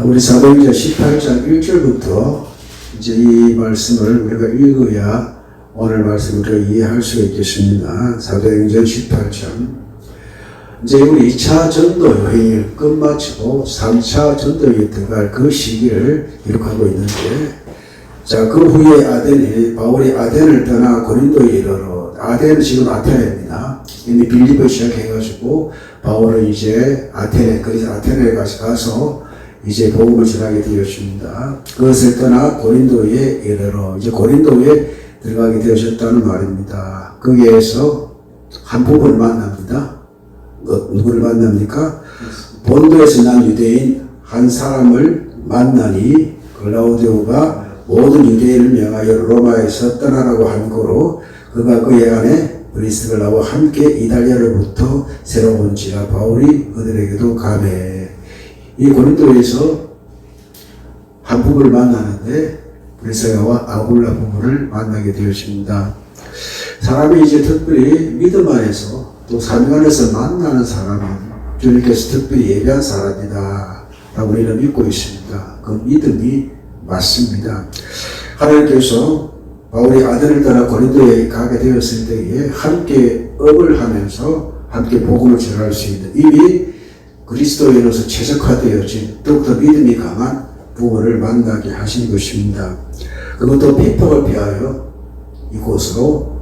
우리 사도행전 18장 1절부터 이제 이 말씀을 우리가 읽어야 오늘 말씀을 우리가 이해할 수가 있겠습니다. 사도행전 18장. 이제 우리 2차 전도 여행을 끝마치고 3차 전도에 들어갈 그 시기를 기록하고 있는데, 자, 그 후에 바울이 아덴을 떠나 고린도에 이르러, 아덴은 지금 아테네입니다. 이미 빌립을 시작해가지고, 바울은 이제 그래서 아테네에 가서 이제 복음을 전하게 되었습니다. 그것을 떠나 고린도에 이르러, 이제 고린도에 들어가게 되었다는 말입니다. 거기에서 한 부분을 만납니다. 누구를 만납니까? 본도에서 난 유대인 한 사람을 만나니 글라우디오가 모든 유대인을 명하여 로마에서 떠나라고 한 거로 그가 그의 아내 브리스글라와 함께 이달리아로부터 새로 온지라 바울이 그들에게도 가매. 이 고린도에서 한 부부를 만나는데 브리스가와 아굴라 부부를 만나게 되었습니다. 사람이 이제 특별히 믿음 안에서 또 사명 안에서 만나는 사람은 주님께서 특별히 예비한 사람이다 라고 우리는 믿고 있습니다. 그 믿음이 맞습니다. 하나님께서 바울이 아덴을 떠나 고린도에 가게 되었을 때에 함께 업을 하면서 함께 복음을 전할 수 있는, 이미 그리스도인으로서 최적화되어진 더욱더 믿음이 강한 부부를 만나게 하신 것입니다. 그것도 핍박을 피하여 이곳으로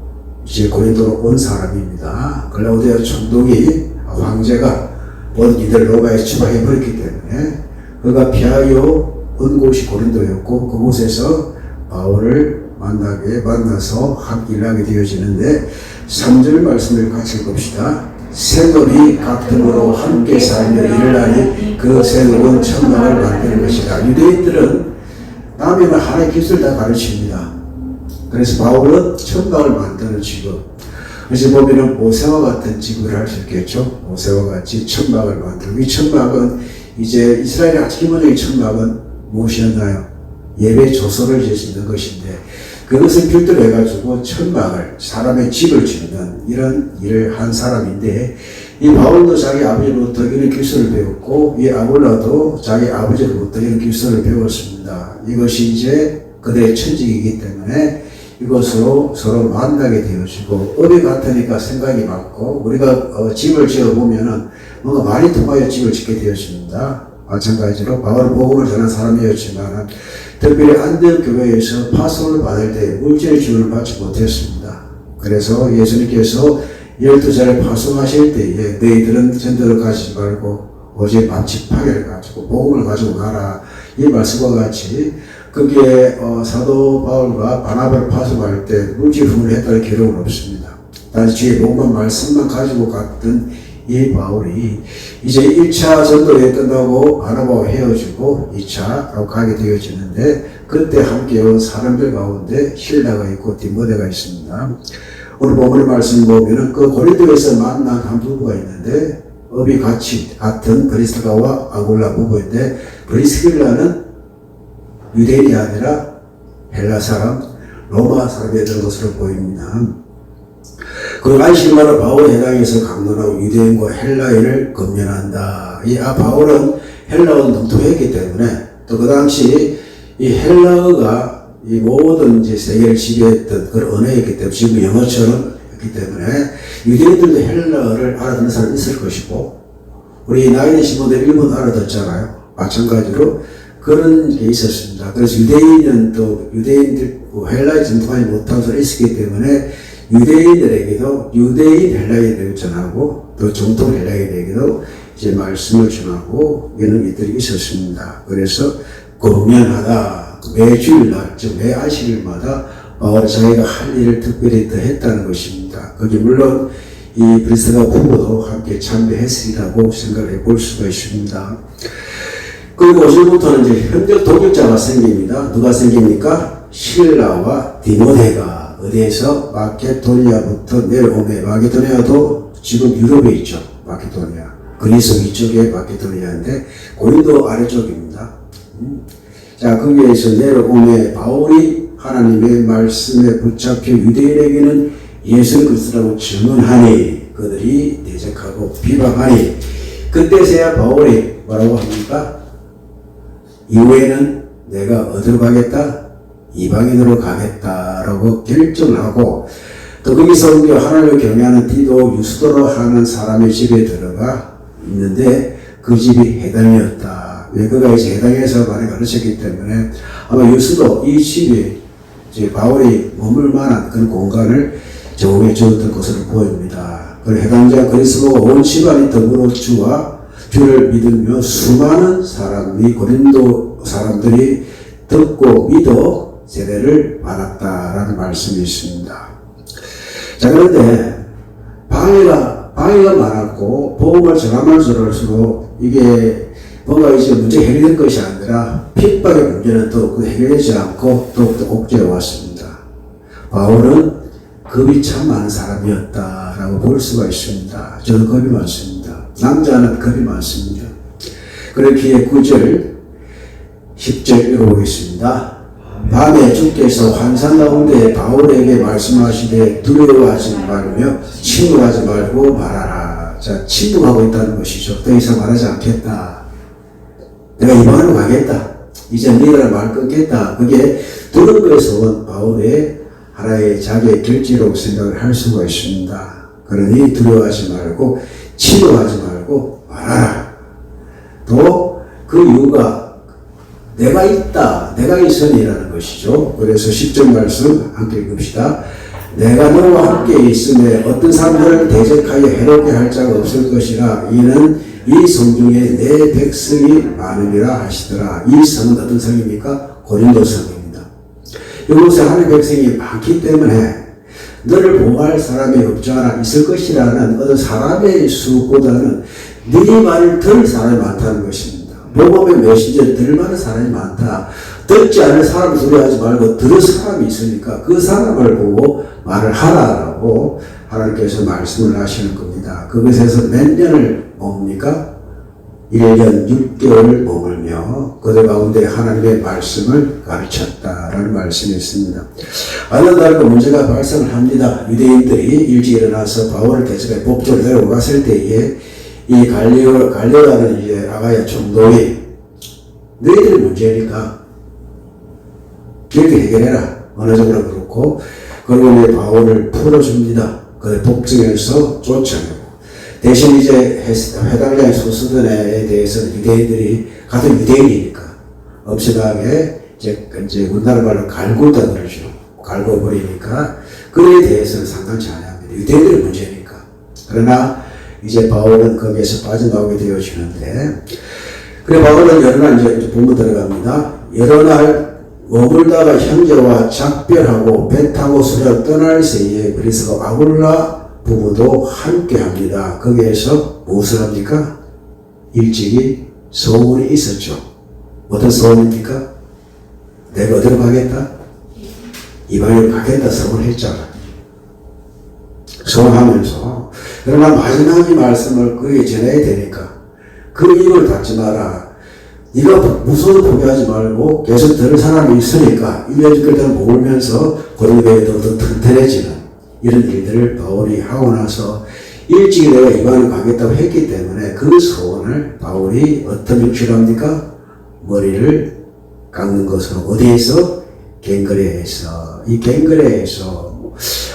이제 고린도로 온 사람입니다. 글라우디아 총독이 황제가 모든 이들 로마에 추방해버렸기 때문에 그가 피하여 온 곳이 고린도였고, 그곳에서 바울을 만나서 함께 일하게 되어지는데, 3절 말씀을 같이 봅시다. 새놈이 각등으로 함께 살며 일하니 그 새놈은 천막을 만드는 것이다. 유대인들은 남이나 하나의 기술을 다 가르칩니다. 그래서 바울은 천막을 만드는 직업. 그래서 보면은 모세와 같은 직업을 할 수 있겠죠. 모세와 같이 천막을 만들고, 이 천막은 이제 이스라엘의 아주 기본적인 천막은 무엇이었나요? 예배 조서를 지는 것인데, 그것을 필두로 해가지고 천막을, 사람의 집을 짓는 이런 일을 한 사람인데, 이 바울도 자기 아버지로부터 이런 기술을 배웠고, 이 아굴라도 자기 아버지로부터 이런 기술을 배웠습니다. 이것이 이제 그들의 천직이기 때문에 이것으로 서로 만나게 되어지고, 업이 같으니까 생각이 맞고, 우리가 집을 지어보면은 뭔가 많이 통하여 집을 짓게 되었습니다. 마찬가지로 바울은 복음을 전한 사람이었지만 특별히 안디옥 교회에서 파송을 받을 때 물질의 지원을 받지 못했습니다. 그래서 예수님께서 12자를 파송하실 때에 너희들은 전도를 가지지 말고 오직 만취파괴를 가지고 복음을 가지고 가라, 이 말씀과 같이 거기에 사도 바울과 바나바를 파송할 때 물질 후원을 했다는 기록은 없습니다. 단지 주의 복음만 말씀만 가지고 갔던 이 바울이 이제 1차 전도에 끝나고 바나바와 헤어지고 2차로 가게 되어지는데, 그때 함께 온 사람들 가운데 실라가 있고 디모데가 있습니다. 오늘 본문의 말씀 보면은 그 고린도에서 만난 한 부부가 있는데, 업이 같은 브리스가와 아굴라 부부인데, 브리스길라는 유대인이 아니라 헬라 사람, 로마 사람이었던 것으로 보입니다. 그 안식마다 바울의 해당에서 강론하고 유대인과 헬라인을 검열한다. 바울은 헬라어는 능통했기 때문에, 또 그 당시 이 헬라어가 이 모든 이제 세계를 지배했던 그런 언어였기 때문에, 지금 영어처럼 했기 때문에 유대인들도 헬라어를 알아듣는 사람이 있을 것이고, 우리 나이 드신 분들 일본 알아듣잖아요. 마찬가지로 그런 게 있었습니다. 그래서 유대인은 또 유대인들 헬라에 정통하지 못한 사람이 있었기 때문에 유대인들에게도 유대인 헬라인에게 전하고, 또 정통 헬라인에게도 이제 말씀을 전하고 이런 일들이 있었습니다. 그래서 공면하다, 매 주일날, 즉 매 안식일마다 자기가 할 일을 특별히 더 했다는 것입니다. 거기 물론 이 브리스가 부부도 함께 참배했으리라고 생각해 볼 수가 있습니다. 그리고 5절부터는 이제 현적 동역자가 생깁니다. 누가 생깁니까? 실라와 디모데가 어디에서 마케도니아부터 내려오매, 마케도니아도 지금 유럽에 있죠. 마케도니아. 그리스 위쪽에 마케도니아인데 고린도 아래쪽입니다. 자, 거기에서 내려오매 바울이 하나님의 말씀에 붙잡혀 유대인에게는 예수 그리스도라고 증언하니 그들이 대적하고 비방하니, 그때서야 바울이 뭐라고 합니까? 이후에는 내가 어디로 가겠다? 이방인으로 가겠다라고 결정하고 또 거기서 하나님을 경외하는 디도 유스도로 하는 사람의 집에 들어가 있는데 그 집이 해당이었다. 왜 그가 이제 해당에서 많이 가르쳤기 때문에 아마 유스도 이 집이 이제 바울이 머물 만한 그런 공간을 제공해 주었던 것으로 보입니다. 그 해당자 그리스도가 온 집안이 더불어 주를 믿으며 수많은 사람이 고린도 사람들이 듣고 믿어 세례를 받았다라는 말씀이 있습니다. 자, 그런데 방해가 많았고 복음을 전하면 전할수록 이게 뭔가 이제 문제 해결된 것이 아니라 핍박의 문제는 또 해결되지 않고 더욱더 옥죄해 왔습니다. 바울은 겁이 참 많은 사람이었다라고 볼 수가 있습니다. 저는 겁이 많습니다. 남자는 겁이 많습니다. 그렇기에 9절 10절 읽어보겠습니다. 밤에 주께서 환상 가운데 바울에게 말씀하시되 두려워하지 말며 침묵하지 말고 말하라. 자, 침묵하고 있다는 것이죠. 더 이상 말하지 않겠다. 내가 이방으로 가겠다. 이제 너희들 말 끊겠다. 그게 두려움에서 온 바울의 하나의 자기의 결지로 생각을 할 수가 있습니다. 그러니 두려워하지 말고 침묵하지 말고 말하라. 또 그 이유가 내가 있다. 내가 있으니라는 것이죠. 그래서 10절 말씀 함께 읽읍시다. 내가 너와 함께 있음에 어떤 사람들을 대적하여 해롭게 할 자가 없을 것이라. 이는 이 성중에 내 백성이 많으리라 하시더라. 이 성은 어떤 성입니까? 고린도 성입니다. 이곳에 하나님의 백성이 많기 때문에 너를 보호할 사람이 없지 않아 있을 것이라는 어떤 사람의 수보다는 네 말을 들을 사람이 많다는 것입니다. 복음의 메시지를 들을 만한 사람이 많다. 듣지 않을 사람을 두려워하지 말고 들을 사람이 있으니까 그 사람을 보고 말을 하라라고 하나님께서 말씀을 하시는 겁니다. 그것에서 몇 년을 뭡니까? 1년 6개월을 머물며 그들 가운데 하나님의 말씀을 가르쳤다라는 말씀이 있습니다. 어느 날 그 문제가 발생을 합니다. 유대인들이 일찍 일어나서 바울을 대적해 법조를 데리고 갔을 때에 이 갈리오라는 이제 아가야 총독이 너희들이 문제니까 너희들이 해결해라. 언어적으로 그렇고 그리고 이제 바울을 풀어줍니다. 그 복증에서 쫓아내고 대신 이제 해당자의 소수들에 대해서는 유대인들이 같은 유대인이니까 엄청나게 이제 우리나라 말로 갈구다 그러죠. 갈궈버리니까 그에 대해서는 상관치 않습니다. 유대인들의 문제니까. 그러나 이제 바울은 거기에서 빠져나오게 되어지는데 그래 바울은 여러 날 이제 본문 들어갑니다. 여러 날 머물다가 형제와 작별하고 배 타고 서로 떠날 새에 그리스가 아굴라 부부도 함께 합니다. 거기에서 무엇을 합니까? 일찍이 소원이 있었죠. 어떤 소원입니까? 내가 어디로 가겠다? 이방으로 가겠다 소원했잖아. 소원하면서 그러나 마지막 이 말씀을 그에게 전해야 되니까 그 입을 닫지 마라. 네가 무서워서 포기하지 말고 계속 들을 사람이 있으니까 1년 그때는 모으면서 고린도에 더 튼튼해지는 이런 일들을 바울이 하고 나서 일찍 내가 이방을 가겠다고 했기 때문에 그 소원을 바울이 어떤 명치로 합니까? 머리를 깎는 것으로 어디에서? 갱그레에서. 이 갱그레에서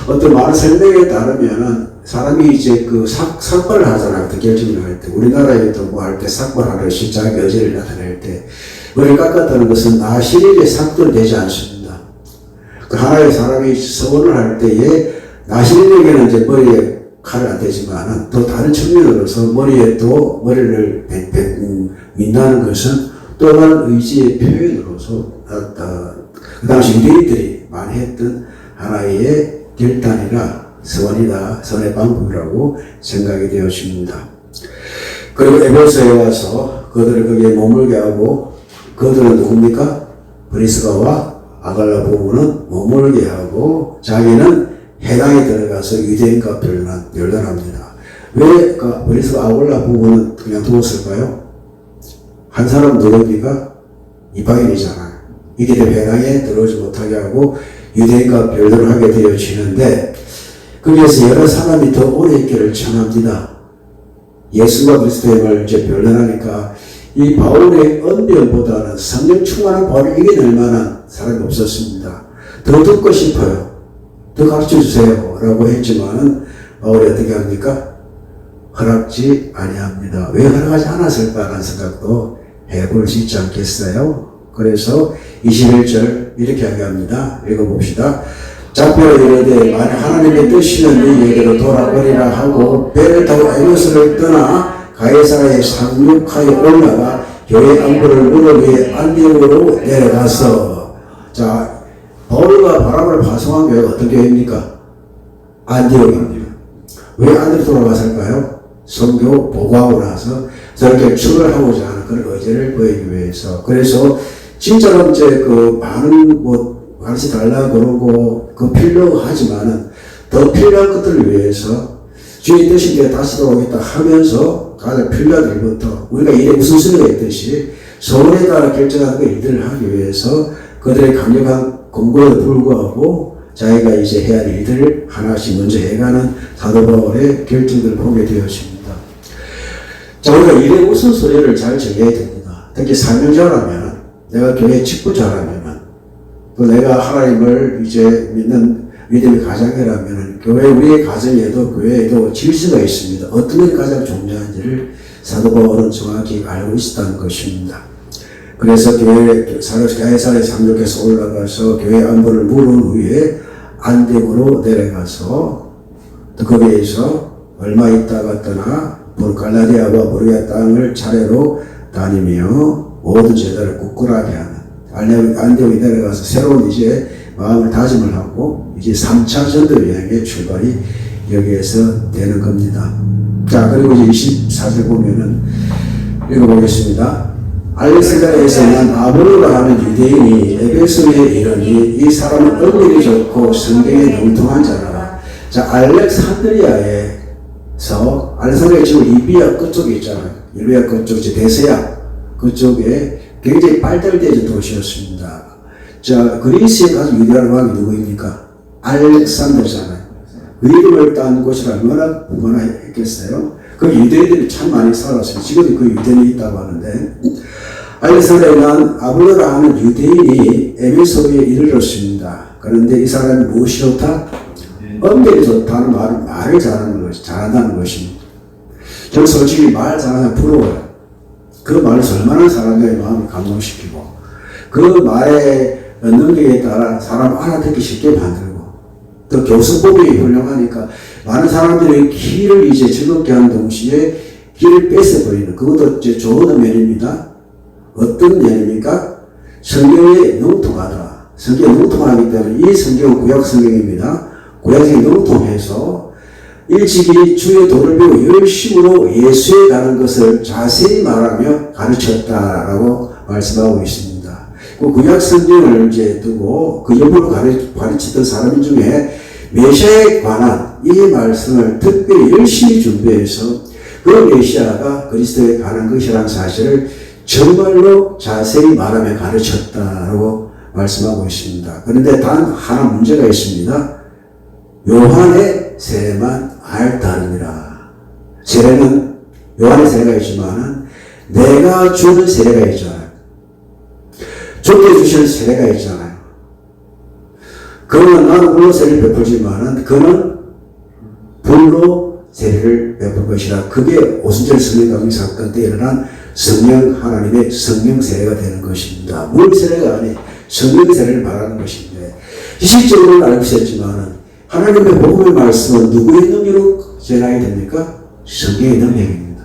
어떤 많은 설명에 따르면은 사람이 이제 그 삭발을 하잖아요. 그 결정을 할 때. 우리나라에도 뭐 할 때 삭발하듯이 자기 의지를 나타낼 때. 머리를 깎았다는 것은 나시력에 삭도되지 않습니다. 그 하나의 사람이 서원을 할 때에 나시력에는 이제 머리에 칼을 안 대지만은 또 다른 측면으로서 머리에 또 머리를 민다는 것은 또 다른 의지의 표현으로서 그 당시 유대인들이 많이 했던 하나의 결단이나 서원이다, 선의 방법이라고 생각이 되었습니다. 그리고 에베소에 와서 그들을 거기에 머물게 하고 그들은 누굽니까? 브리스가와 아갈라 부부는 머물게 하고 자기는 해당에 들어가서 유대인과 별단합니다. 왜 브리스가 아갈라 부부는 그냥 두었을까요? 한 사람 누굽니까? 이방인이잖아요. 이게 해당에 들어오지 못하게 하고 유대인과 별도를 하게 되어지는데 거기에서 여러 사람이 더 오래 있기를 청합니다. 예수가 그리스도임을 이제 변론하니까 이 바울의 언변보다는 성령 충만한 바울을 이겨낼 만한 사람이 없었습니다. 더 듣고 싶어요. 더 가르쳐 주세요. 라고 했지만 바울이 어떻게 합니까? 허락지 아니합니다. 왜 허락하지 않았을까라는 생각도 해볼 수 있지 않겠어요? 그래서 21절 이렇게 이야기합니다. 읽어봅시다. 잡혀 이르되 만일 하나님의 뜻이면 너희에게로 돌아오리라 하고 배를 타고 에노스를 떠나 가이사라에 상륙하여 올라가 교회 안부를 물어 위에 안디옥으로 내려가서, 자, 바울과 바람을 파송한 교회가 어떤 교회입니까? 안디옥입니다. 왜 안디옥 돌아갔을까요? 선교 보고하고 나서 저렇게 출발하고자 하는 그런 의지를 보이기 위해서. 그래서 진짜로 이제 그 많은 가르치 달라 그러고 그 필요하지만은 더 필요한 것들을 위해서 주의 뜻인데 다시 돌아오겠다 하면서 가장 필요한 일부터 우리가 일에 우선순위가 있듯이 서울에 따라 결정하는 그 일들을 하기 위해서 그들의 강력한 권고에도 불구하고 자기가 이제 해야 할 일들을 하나씩 먼저 해가는 사도 바울의 결정들을 보게 되었습니다. 자, 우리가 일의 우선순위를 잘 정해야 됩니다. 특히 사명자라면, 내가 교회 직분자라면, 또 내가 하나님을 이제 믿는 믿음의 가정이라면 교회 우리의 가정에도 교회에도 질서가 있습니다. 어떤 것이 가장 중요한지를 사도 바울은 정확히 알고 있었다는 것입니다. 그래서 가이사라에 상륙해서 올라가서 교회 안부를 물은 후에 안디옥으로 내려가서 또 거기에서 얼마 있다가 떠나 갈라디아와 보르기아 땅을 차례로 다니며 모든 제자를 굳건하게 하는 안디옥에 내려가서 새로운 이제 마음을 다짐을 하고 이제 3차 전도 여행의 출발이 여기에서 되는 겁니다. 자, 그리고 이제 24절 보면은 읽어보겠습니다. 알렉산드리아에서 난 아볼로라 하는 유대인이 에베소에 이르니 이 사람은 은밀히 좋고 성경에 능통한 자라. 자, 알렉산드리아에 지금 리비아 끝쪽에 있잖아요. 리비아 끝쪽, 대서야 그쪽에 굉장히 발달되어진 도시였습니다. 자, 그리스에 가서 유대라는 왕이 누구입니까? 알렉산더잖아요. 그 이름을 딴 곳이 얼마나 했겠어요? 그 유대인들이 참 많이 살았어요. 지금도 그 유대인이 있다고 하는데, 알렉산더에 난 아볼로라 하는 유대인이 에베소에 이르렀습니다. 그런데 이 사람이 무엇이 좋다? 엄밀히 좋다는 말을 잘한다는 것입니다. 저는 솔직히 말 잘하면 부러워요. 그 말을 얼마나 사람들의 마음을 감동시키고, 그 말의 능력에 따라 사람 알아듣기 쉽게 만들고, 또 교수법이 훌륭하니까 많은 사람들의 길을 이제 즐겁게 하는 동시에 길을 뺏어버리는, 그것도 이제 좋은 면입니다. 어떤 면입니까? 성경에 능통하다. 성경에 능통하기 때문에 이 성경은 구약 성경입니다. 구약성경이 능통해서 일찍이 주의 도를 배우고 열심으로 예수에 가는 것을 자세히 말하며 가르쳤다라고 말씀하고 있습니다. 그 구약 성경을 이제 두고 그 옆으로 가르치던 사람 중에 메시아에 관한 이 말씀을 특별히 열심히 준비해서 그 메시아가 그리스도에 관한 것이라는 사실을 정말로 자세히 말하며 가르쳤다라고 말씀하고 있습니다. 그런데 단 하나 문제가 있습니다. 요한의 세례만 알다르니라. 세례는 요한의 세례가 있지만은 내가 주는 세례가 있잖아요. 주께 주시는 세례가 있잖아요. 그는 나는 물로 세례를 베풀지만은 그는 불로 세례를 베풀 것이라. 그게 오순절 성령 사건 때 일어난 성령 하나님의 성령 세례가 되는 것입니다. 물 세례가 아니 성령 세례를 말하는 것인데, 지식적으로는 알고 있었지만은 하나님의 복음의 말씀은 누구의 능력으로 전하게 됩니까? 성경의 능력입니다.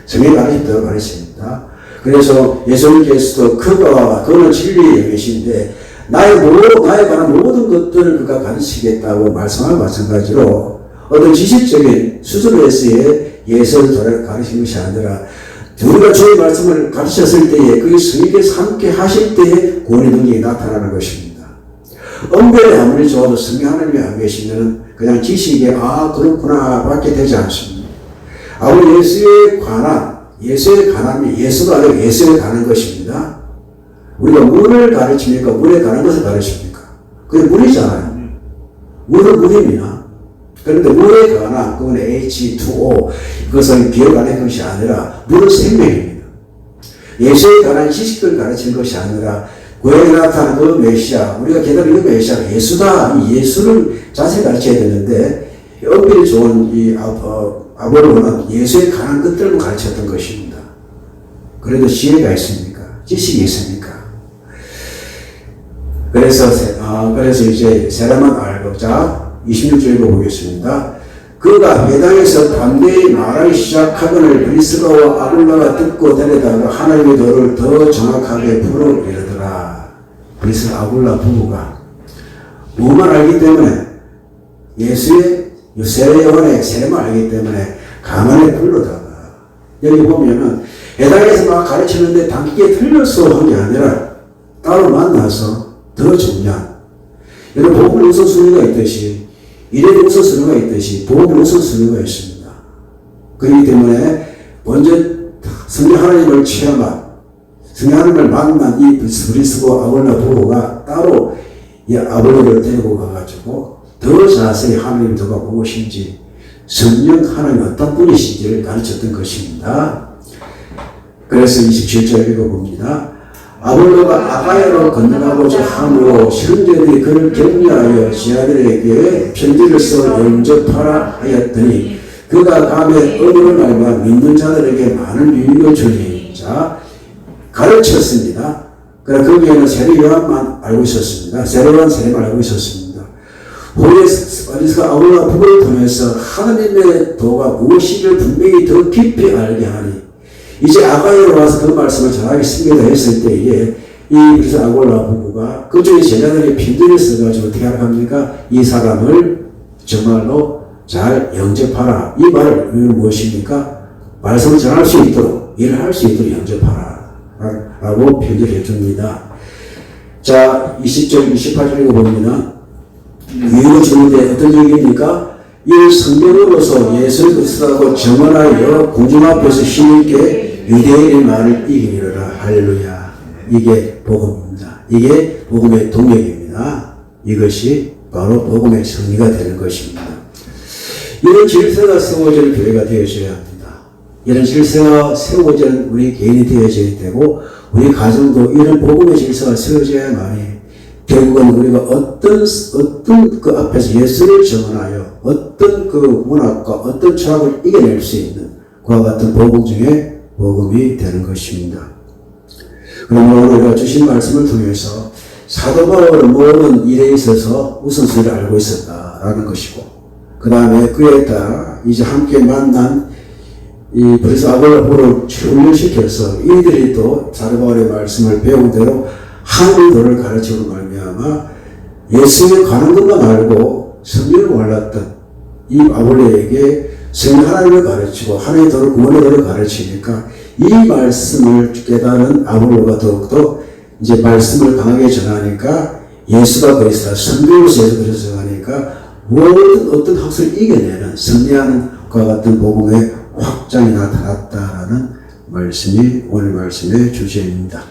성경이 가르쳤다고 가르칩니다. 그래서 예수님께서도 그는 진리의 영이신데 나에 관한 모든 것들을 그가 가르치겠다고 말씀하고 마찬가지로 어떤 지식적인 수준에서의 예수를 가르치는 것이 아니라 우리가 주의 말씀을 가르쳤을 때에 그게 성령께서 함께 하실 때에 구원의 능력이 나타나는 것입니다. 언변이 아무리 좋아도 성령 하나님이 안 계시면 그냥 지식에 그렇구나 밖에 되지 않습니다. 아무리 예수에 관함이 예수가 아니고 예수에 가는 것입니다. 우리가 물을 가르칩니까? 물에 가는 것을 가르칩니까? 그게 물이잖아요. 물은 물입니다. 그런데 물에 관한 그건 H2O, 그것은 기억 안의 것이 아니라 물은 생명입니다. 예수에 관한 지식을 가르치는 것이 아니라 구약에 나타난 그 메시아, 우리가 기다리는 그 메시아가 예수다. 이 예수를 자세히 가르쳐야 되는데 엄밀히 좋은 이 아볼로는 예수에 관한 것들을 가르쳤던 것입니다. 그래도 지혜가 있습니까? 지식이 있습니까? 그래서 이제 세라만 알고, 자 26절 읽어보겠습니다. 그가 회당에서 반대의 말을 시작하거늘 브리스가와 아굴라가 듣고 데려다가 하나님의 도를 더 정확하게 풀어 이르더라. 브리스 아굴라 부부가 무엇만 알기 때문에, 예수의 세례요한의 세례만 알기 때문에 가만히 불러다가, 여기 보면은 회당에서 막 가르치는데 단기에 틀려서 한 게 아니라 따로 만나서 더 중요한, 여러분 복음의 우선순위가 있듯이 일의 우선순위가 있듯이 복음의 우선순위가 있습니다. 그렇기 때문에 먼저 성령 하나님을 체험한, 성령 하나님을 만난 이 브리스고 아굴라 부부가 따로 이 아볼로를 데리고 가가지고 더 자세히 하나님 도가 무엇인지, 성령 하나님 어떤 분이신지를 가르쳤던 것입니다. 그래서 27절 읽어봅니다. 아볼로가 아가야로 건너가고자 함으로 형제들이 그를 격려하여 지아들에게 편지를 써 영접하라 하였더니 그가 감에 어느 날과 믿는 자들에게 많은 유익을 주니, 자 가르쳤습니다. 그러나 거기에는 세례요한만 알고 있었습니다. 세례요한 세례만 알고 있었습니다. 후에 브리스가 아굴라 부부를 통해서 하나님의 도가 무엇인지를 분명히 더 깊이 알게 하니, 이제 아가야로 와서 그 말씀을 전하겠습니다 했을 때에 이 브리스 아굴라 부부가 그중에 제자들이 편지를 써가지고 어떻게 합니까? 이 사람을 정말로 잘 영접하라. 이 말을 무엇입니까? 말씀을 전할 수 있도록, 일을 할 수 있도록 영접하라 라고 편지를 해줍니다. 자 20절 28절 읽어봅니다. 유익을 주는데 어떤 얘기입니까? 이 성경으로서 예수 그리스도라고 정언하여 공중 앞에서 힘있게 유대인의 말을 이기리라. 할렐루야. 이게 복음입니다. 이게 복음의 동력입니다. 이것이 바로 복음의 승리가 되는 것입니다. 이런 질서가 세워질 교회가 되어져야 합니다. 이런 질서가 세워질 우리 개인이 되어져야 되고, 우리 가정도 이런 복음의 질서가 세워져야만이 결국은 우리가 어떤 그 앞에서 예수를 정언하여 어떤 그 문화과 어떤 철학을 이겨낼 수 있는 그와 같은 복음 중에 복음이 되는 것입니다. 그러므로 우리가 주신 말씀을 통해서 사도 바울은 모든 일에 있어서 우선순위를 알고 있었다라는 것이고, 그 다음에 그에 따라 이제 함께 만난 이 브리스 아굴라 부부를 훈련시켜서 이들이 또 사도 바울의 말씀을 배운 대로 하나님의 도를 가르치고 말미암아 예수에 관한 것만 알고 성경을 몰랐던 이 아볼로에게 성령 하나님을 가르치고 하나님의 도를, 구원의 도를 가르치니까 이 말씀을 깨달은 아볼로가 더욱더 이제 말씀을 강하게 전하니까 예수가 그리스도다, 성경에서 예수 그리스도가 하니까 모든 어떤 학설을 이겨내는 승리하는 것과 같은 복음의 확장이 나타났다라는 말씀이 오늘 말씀의 주제입니다.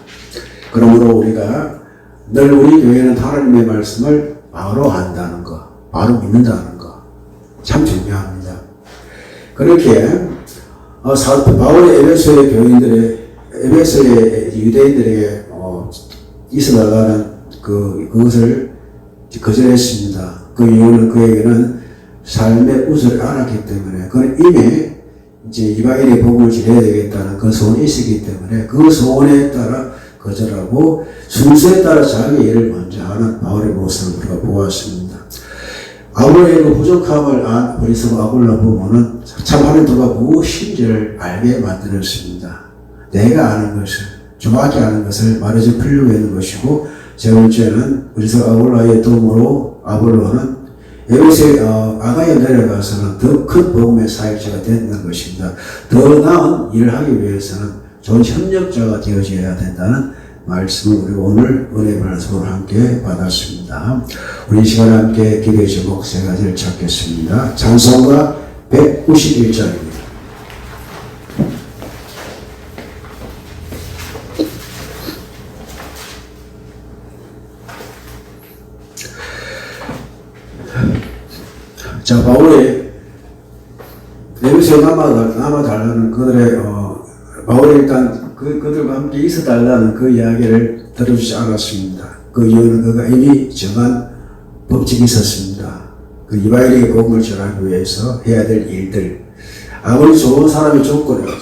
그러므로 우리가 늘 우리 교회는 하나님의 말씀을 바로 한다는 것, 바로 믿는다는 것 참 중요합니다. 그렇게 바울의 에베소의 교인들의, 에베소의 유대인들에게 있어나가는 그것을 거절했습니다. 그 이유는 그에게는 삶의 우선을 알았기 때문에, 그는 이미 이제 이방인의 복음을 전해야 되겠다는 그 소원이 있었기 때문에 그 소원에 따라 거절하고 순서에 따라 자기 일을 먼저 하는 바울의 모습을 우리가 보았습니다. 아굴라의 그 부족함을 안 브리스 아굴라 부부는 참 하나님 도가 무엇인지를 알게 만들었습니다. 내가 아는 것을, 정확히 아는 것을 말해서 풀려고 하는 것이고, 세 번째는 브리스 아굴라의 도움으로 아볼로는 에베소에 아가야 내려가서는 더 큰 복음의 사역자가 된다는 것입니다. 더 나은 일을 하기 위해서는 좋은 협력자가 되어져야 된다는 말씀을 우리 오늘 은혜 말씀으로 함께 받았습니다. 우리 이 시간에 함께 기도의 제목 세 가지를 찾겠습니다. 찬송가 191장입니다. 자, 바울의 에베소에 남아달라는 그들의 바울이 일단 그들과 함께 있어달라는 그 이야기를 들어주지 않았습니다. 그 이유는 그가 이미 정한 법칙이 있었습니다. 그 이방인에게 복음을 전하기 위해서 해야 될 일들, 아무리 좋은 사람이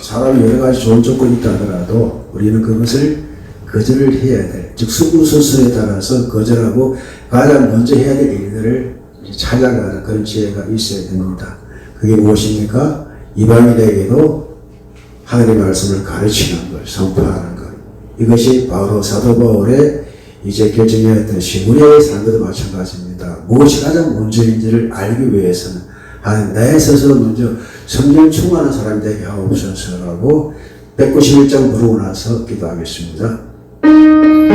사람이 여러 가지 좋은 조건이 있다 하더라도 우리는 그것을 거절을 해야 될, 즉 수구수순에 따라서 거절하고 가장 먼저 해야 될 일들을 찾아가는 그런 지혜가 있어야 됩니다. 그게 무엇입니까? 이방인에게도 하나님의 말씀을 가르치는 것, 선포하는 것. 이것이 바로 사도 바울의 이제 결정이었던 시므리아의 삶과도 마찬가지입니다. 무엇이 가장 먼저인지를 알기 위해서는 하나님 내 스스로 먼저 성령 충만한 사람이 되게 하옵소서라고 191장 부르고 나서 기도하겠습니다. Thank you.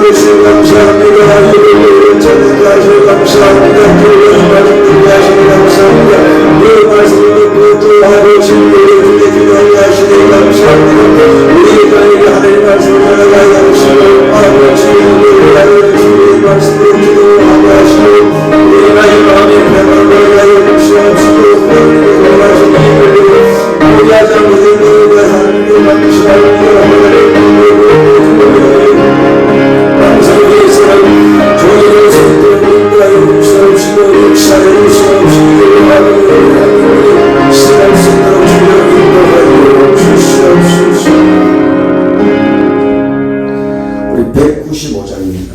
주님 감사합니다. 예배를 찬양케 하시니 감사합니다. 기도하는 말씀 듣게 하시니 감사합니다. 그 말씀을 듣고 하고 진리를 주게 기도하게 하시니 감사합니다. 우리가 이 하나님 말씀을 전하게 하시고 아버지 우리가 주님 말씀을 기도하게 하시고 우리가 이 마음의 평안을 하여 주시옵시고 하나님의 원하시는 일을 우리 아자분들과 하나님의 감사합니다. 감사의 사랑 주님의 성도님과 주시옵시고 역사를 주시옵시고 하나님의 시간 속도록 주여 인도하여 주시옵소서. 우리 195장입니다.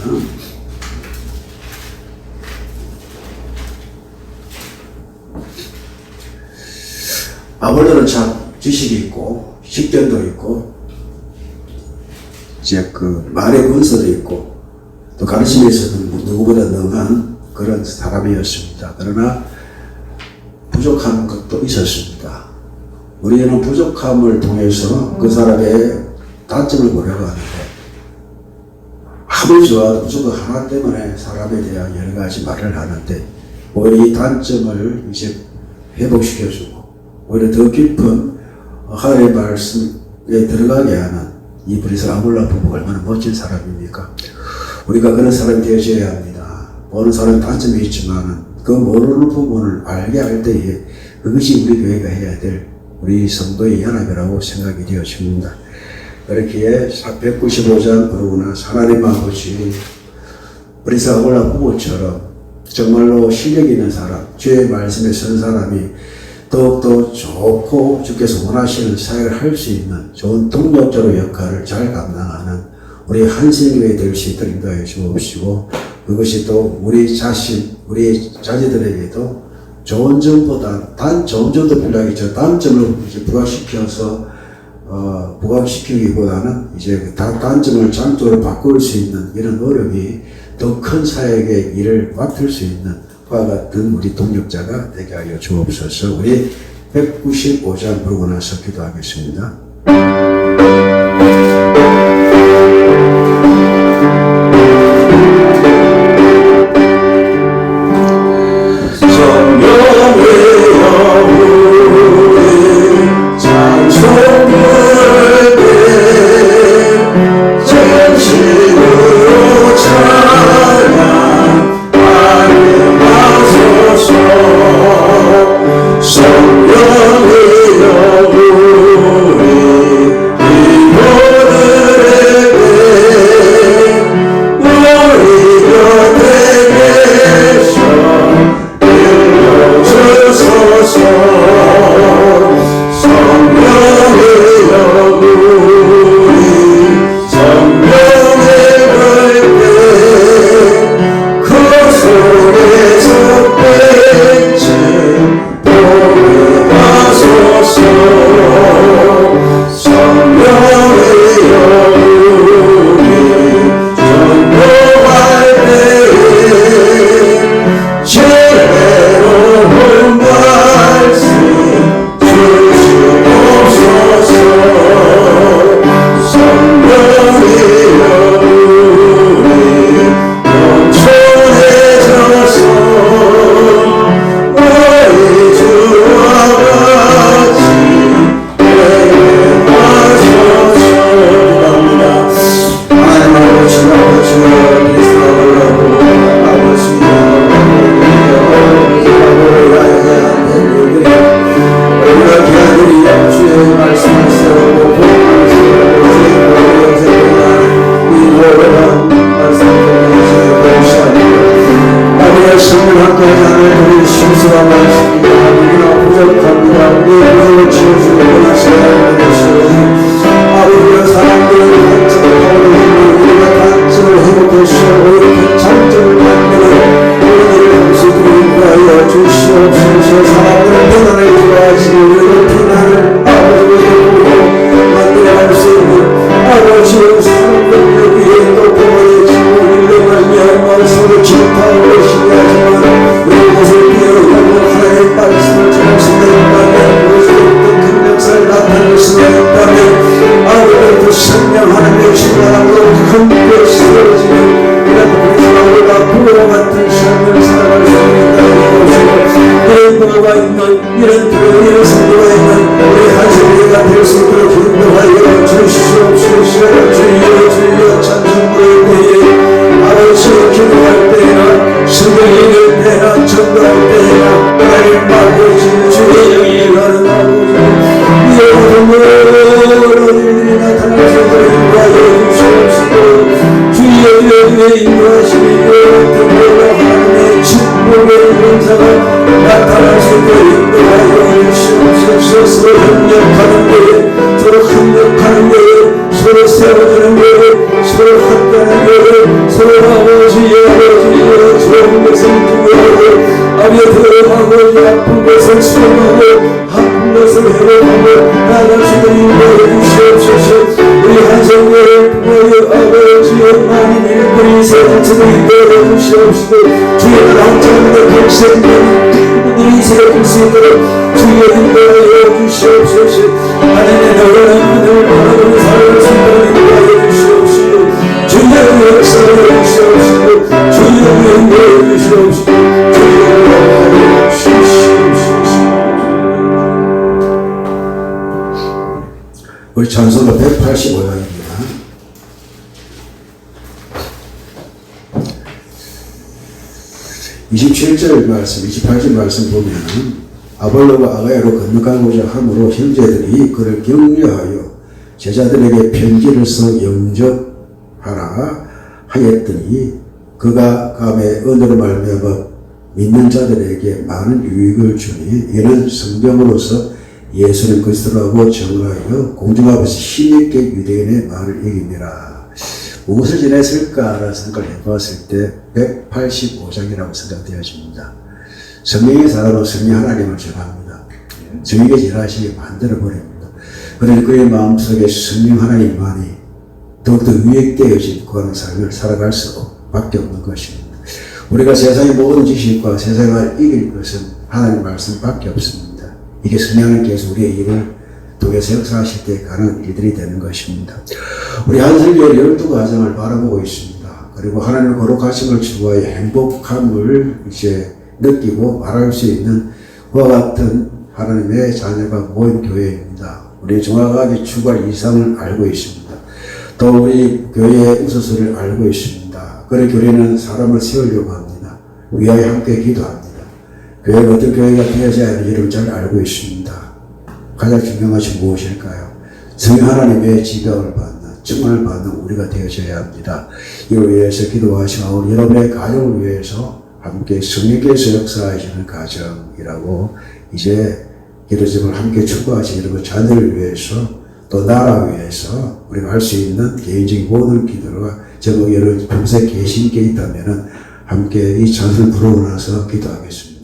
아볼로는 참 지식이 있고 식견도 있고 이제 그 말의 문서도 있고 또 가르침에 있어서는 누구보다 능한 그런 사람이었습니다. 그러나 부족한 것도 있었습니다. 우리는 부족함을 통해서 그 사람의 단점을 보려고 하는데 아무리 좋아도 무조건 하나 때문에 사람에 대한 여러 가지 말을 하는데 오히려 이 단점을 이제 회복시켜주고 오히려 더 깊은 하나님의 말씀에 들어가게 하는 이 브리스 아볼라 부부가 얼마나 멋진 사람입니까? 우리가 그런 사람이 되어져야 합니다. 보는 사람은 단점이 있지만 그 모르는 부분을 알게 할 때에 그것이 우리 교회가 해야 될 우리 성도의 연합이라고 생각이 되어집니다. 그렇기에 195장 그러구나 하나님 아버지 브리스 아볼라 부부처럼 정말로 실력 있는 사람, 주의 말씀에 선 사람이 더욱더 좋고 주께서 원하시는 사역을 할 수 있는 좋은 동력자로 역할을 잘 감당하는 우리 한생교회 될 수 있도록 인도하여 주옵시고 그것이 또 우리 자신, 우리 자녀들에게도 좋은 점보다 좋은 점도 필요하겠죠. 단점을 이제 부각시켜서 부각시키기보다는 이제 그 단점을 장점으로 바꿀 수 있는 이런 노력이 더 큰 사역의 일을 맡을 수 있는 과 같은 우리 동력자가 되게 하여 주옵소서. 우리 195장 부르고 나서 기도하겠습니다. 기도할 때나 성경이 읽을 때나 전도할 때나 하나님 아버지 주의 영이 가는 아버지 이 모든 일들이 나타나서 인도하여 주시옵시고 주의 영의 인도하심이 하나님의 축복의 은사가 나타나시고 인도하여 주시옵소서. 서로 협력하는 거에 서로 협력하는 거에 서로 세워주는 거에 서로 함께하는 거에 서로 아버지의 좋은 것을 주고 아버지 아픈 것을 수용하고 아픈 것을 회복하고 나아갈 수 있는 인도해 주시옵소서. 우리 한성교회 부모여 아버지여 많은 일꾼이 세상에서 인도해 주시옵시고 주의 나라 장대 백성들 우리 세울 수 있도록 주의 인도해 주시옵소서. 하나님의 너희는 하늘 바라보는 삶을 인도해 주시옵시고 주의 역사해 주시옵시고 주의 인도해 주시옵시고 주의 인도해 주시옵시고. 우리 찬송가 185장입니다. 27절 말씀, 28절 말씀 보면 아볼로가 아가야로 건너가고자 함으로 형제들이 그를 격려하여 제자들에게 편지를 써 영접하라 하였더니 그가 감에 언어로 말미암아 믿는 자들에게 많은 유익을 주니 이는 성경으로서 예수는 그리스도라고 정하여 공중 앞에서 힘있게 유대인의 말을 이깁니다. 무엇을 지냈을까라는 생각을 해봤을 때 185장이라고 생각되어집니다. 성령의 사람은 성령 하나님을 전합니다. 성령의 지라시게 만들어버립니다. 그러니 그의 마음속에 성령 하나님만이 더욱더 유익되어진 그런 삶을 살아갈 수밖에 없는 것입니다. 우리가 세상의 모든 지식과 세상을 이길 것은 하나님 말씀밖에 없습니다. 이게 성령님께서 우리의 입을 통해서 역사하실 때 가는 일들이 되는 것입니다. 우리 한성교회 12가정을 바라보고 있습니다. 그리고 하나님의 거룩하심을 추구하여 행복함을 이제 느끼고 말할 수 있는 그와 같은 하나님의 자녀가 모인 교회입니다. 우리 정확하게 추구할 이상을 알고 있습니다. 또 우리 교회의 우선순위를 알고 있습니다. 그래 교회는 사람을 세우려고 합니다. 위하여 함께 기도합니다. 교회가 어떤 교회가 되어져야 하는지 여러분 잘 알고 있습니다. 가장 중요한 것이 무엇일까요? 성령 하나님의 지도를 받는, 증언을 받는 우리가 되어져야 합니다. 이를 위해서 기도하시고 우리 여러분의 가정을 위해서 함께 성령께서 역사하시는 가정이라고 이제 기도점을 함께 축복하시는 여러분 자녀를 위해서 또 나라 위해서 우리가 할 수 있는 개인적인 모든 기도가 제목 여러분 평소에 계신 게 있다면 함께 이 찬송을 부르고 나서 기도하겠습니다.